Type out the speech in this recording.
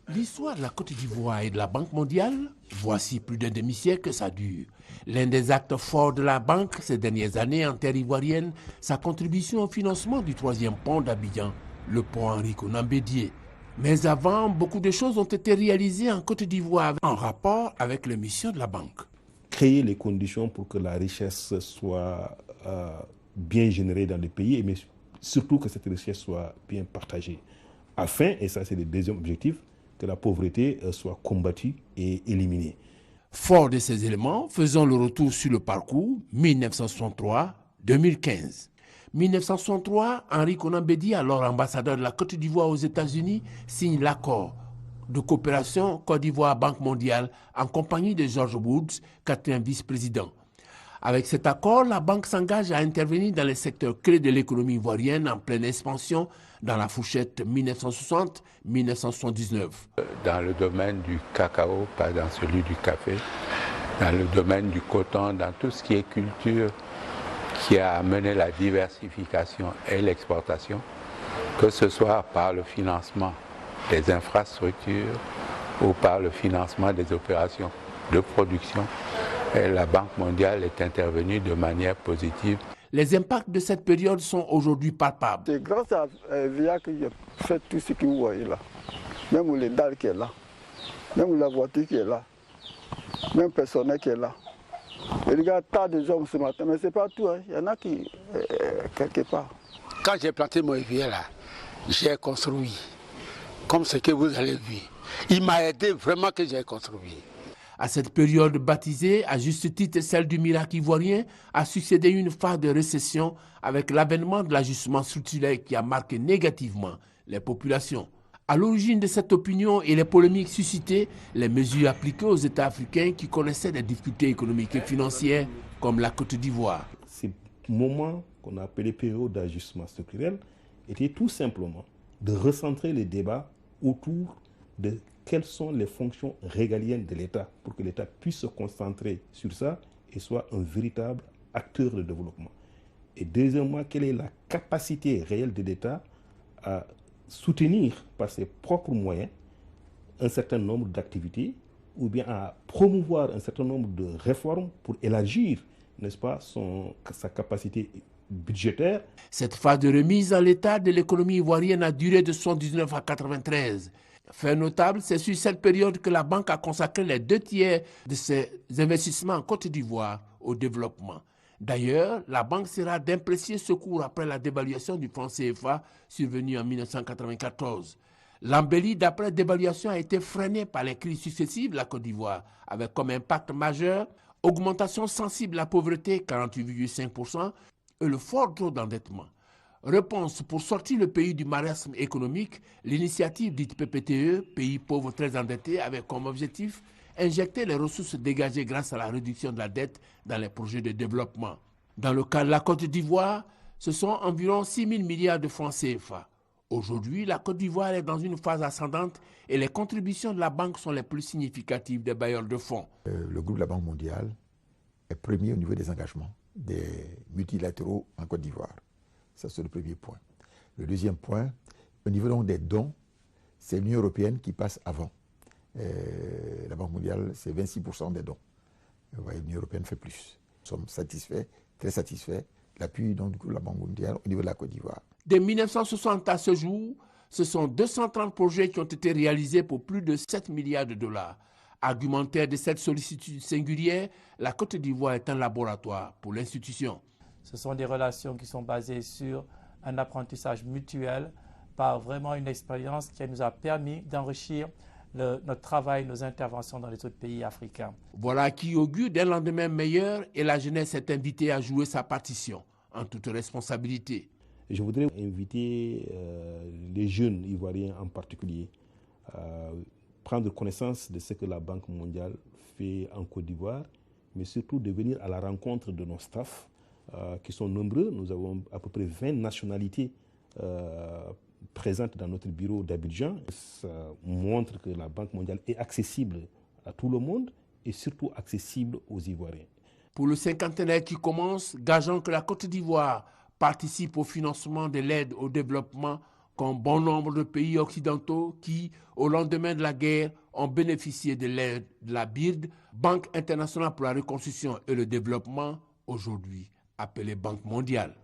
L'histoire de la Côte d'Ivoire et de la Banque mondiale, voici plus d'un demi-siècle que ça dure. L'un des actes forts de la banque ces dernières années en terre ivoirienne, sa contribution au financement du troisième pont d'Abidjan, le pont Henri Konan Bédié. Mais avant, beaucoup de choses ont été réalisées en Côte d'Ivoire en rapport avec les missions de la banque. Créer les conditions pour que la richesse soit bien générée dans le pays, mais surtout que cette richesse soit bien partagée. Afin, et ça c'est le deuxième objectif, que la pauvreté soit combattue et éliminée. Fort de ces éléments, faisons le retour sur le parcours 1963-2015. 1963, Henri Konan Bédié, alors ambassadeur de la Côte d'Ivoire aux États-Unis, signe l'accord de coopération Côte d'Ivoire-Banque mondiale en compagnie de George Woods, quatrième vice-président. Avec cet accord, la banque s'engage à intervenir dans les secteurs clés de l'économie ivoirienne en pleine expansion dans la fourchette 1960-1979. Dans le domaine du cacao, pas dans celui du café, dans le domaine du coton, dans tout ce qui est culture qui a amené la diversification et l'exportation, que ce soit par le financement des infrastructures ou par le financement des opérations de production. Et la Banque mondiale est intervenue de manière positive. Les impacts de cette période sont aujourd'hui palpables. C'est grâce à VIA que j'ai fait tout ce que vous voyez là. Même les dalles qui est là, même la voiture qui est là, même le personnel qui est là. Et regarde, tas de hommes ce matin, mais ce n'est pas tout, hein. Il y en a qui, quelque part. Quand j'ai planté mon évier là, j'ai construit, comme ce que vous avez vu. Il m'a aidé vraiment que j'ai construit. À cette période baptisée, à juste titre celle du miracle ivoirien, a succédé une phase de récession avec l'avènement de l'ajustement structurel qui a marqué négativement les populations. À l'origine de cette opinion et les polémiques suscitées, les mesures appliquées aux États africains qui connaissaient des difficultés économiques et financières, comme la Côte d'Ivoire. Ces moments qu'on a appelés périodes d'ajustement structurel étaient tout simplement de recentrer les débats autour de quelles sont les fonctions régaliennes de l'État pour que l'État puisse se concentrer sur ça et soit un véritable acteur de développement. Et deuxièmement, quelle est la capacité réelle de l'État à soutenir par ses propres moyens un certain nombre d'activités ou bien à promouvoir un certain nombre de réformes pour élargir, n'est-ce pas, sa capacité budgétaire. Cette phase de remise en l'état de l'économie ivoirienne a duré de 1979 à 1993. Fait notable, c'est sur cette période que la banque a consacré les 2/3 de ses investissements en Côte d'Ivoire au développement. D'ailleurs, la banque sera d'un précieux secours après la dévaluation du franc CFA survenue en 1994. L'embellie d'après dévaluation a été freinée par les crises successives de la Côte d'Ivoire, avec comme impact majeur augmentation sensible de la pauvreté, 48,5%, et le fort taux d'endettement. Réponse pour sortir le pays du marasme économique, l'initiative dite PPTE, pays pauvres très endettés, avait comme objectif injecter les ressources dégagées grâce à la réduction de la dette dans les projets de développement. Dans le cas de la Côte d'Ivoire, ce sont environ 6 000 milliards de francs CFA. Aujourd'hui, la Côte d'Ivoire est dans une phase ascendante et les contributions de la banque sont les plus significatives des bailleurs de fonds. Le groupe de la Banque mondiale est premier au niveau des engagements des multilatéraux en Côte d'Ivoire. Ça, c'est le premier point. Le deuxième point, au niveau donc des dons, c'est l'Union européenne qui passe avant. La Banque mondiale, c'est 26% des dons. L'Union européenne fait plus. Nous sommes satisfaits, très satisfaits, de l'appui donc, du coup, de la Banque mondiale au niveau de la Côte d'Ivoire. De 1960 à ce jour, ce sont 230 projets qui ont été réalisés pour plus de 7 milliards de dollars. Argumentaire de cette sollicitude singulière, la Côte d'Ivoire est un laboratoire pour l'institution. Ce sont des relations qui sont basées sur un apprentissage mutuel par vraiment une expérience qui nous a permis d'enrichir notre travail, nos interventions dans les autres pays africains. Voilà qui augure d'un lendemain meilleur et la jeunesse est invitée à jouer sa partition en toute responsabilité. Je voudrais inviter les jeunes Ivoiriens en particulier à prendre connaissance de ce que la Banque mondiale fait en Côte d'Ivoire, mais surtout de venir à la rencontre de nos staffs qui sont nombreux. Nous avons à peu près 20 nationalités présentes dans notre bureau d'Abidjan. Ça montre que la Banque mondiale est accessible à tout le monde et surtout accessible aux Ivoiriens. Pour le cinquantenaire qui commence, gageons que la Côte d'Ivoire participe au financement de l'aide au développement comme bon nombre de pays occidentaux qui, au lendemain de la guerre, ont bénéficié de l'aide de la BIRD, Banque internationale pour la reconstruction et le développement, aujourd'hui appelée Banque mondiale.